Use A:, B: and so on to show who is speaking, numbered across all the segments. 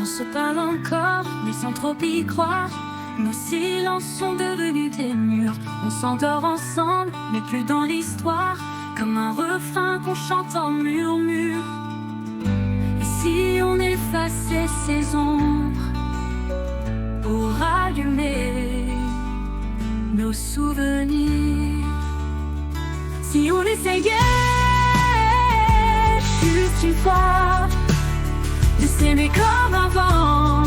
A: On se parle encore, mais sans trop y croire. Nos silences sont devenus des murs. On s'endort ensemble, mais plus dans l'histoire. Comme un refrain qu'on chante en murmure. Et si on effaçait ces ombres pour allumer nos souvenirs? Si on essayait juste une fois de s'aimer comme avant,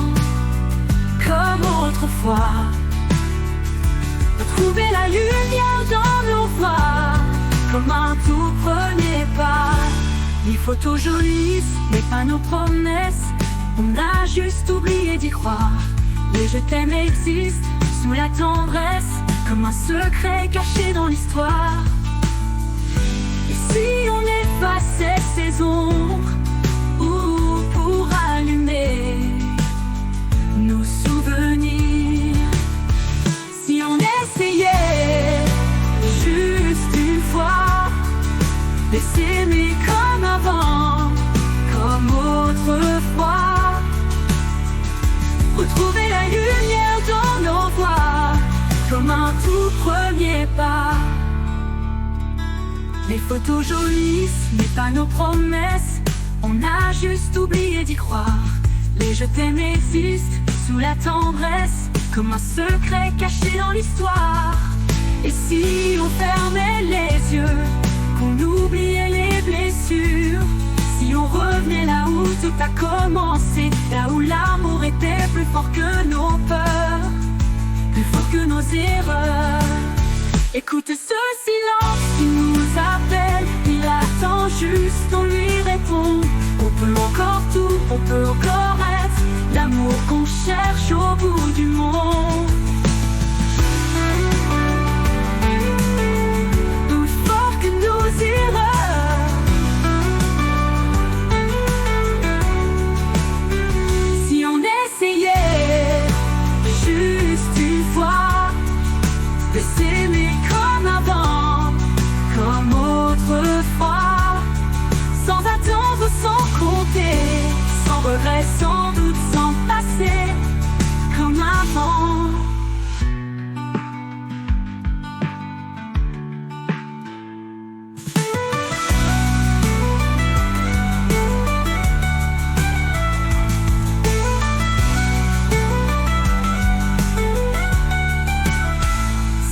A: comme autrefois, de trouver la lumière dans nos voix, comme un tout premier pas. Les photos jolies, mais pas nos promesses. On a juste oublié d'y croire. Les je t'aime existent sous la tendresse, comme un secret caché dans l'histoire. Et si on effaçait ces ombres pour allumer nos souvenirs? Si on essayait juste une fois de s'aimer comme avant, comme autrefois, retrouver la lumière dans nos voix, comme un tout premier pas. Les photos jaunissent, mais pas nos promesses. On a juste oublié d'y croire. Les je t'aime existent sous la tendresse, comme un secret caché dans l'histoire. Et si on fermait les yeux, qu'on oubliait les blessures? Si on revenait là où tout a commencé, là où l'amour était plus fort que nos peurs, plus fort que nos erreurs. Écoute ce silence qui nous appelle, il attend juste qu'on lui réponde. On peut encore tout, on peut encore être l'amour qu'on cherche au bout du monde. Plus fort que nos erreurs. Si on essayait juste une fois de s'aimer comme avant, comme autrefois, sans attendre, sans compter, sans regret, sans doute, sans passer, comme avant.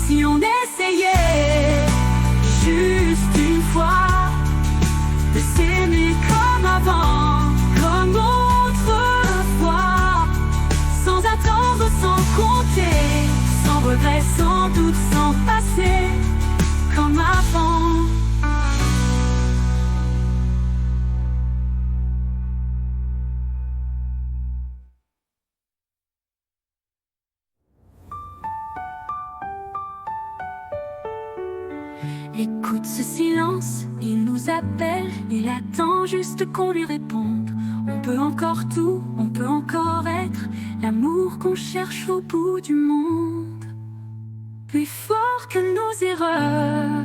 A: Si on essayait juste une fois de s'aimer comme avant, comme autrefois, sans attendre, sans compter, sans regret, sans doute, sans passer, comme avant. Écoute ce silence, il nous appelle, il attend juste qu'on lui réponde. On peut encore tout, on peut encore être l'amour qu'on cherche au bout du monde. Plus fort que nos erreurs.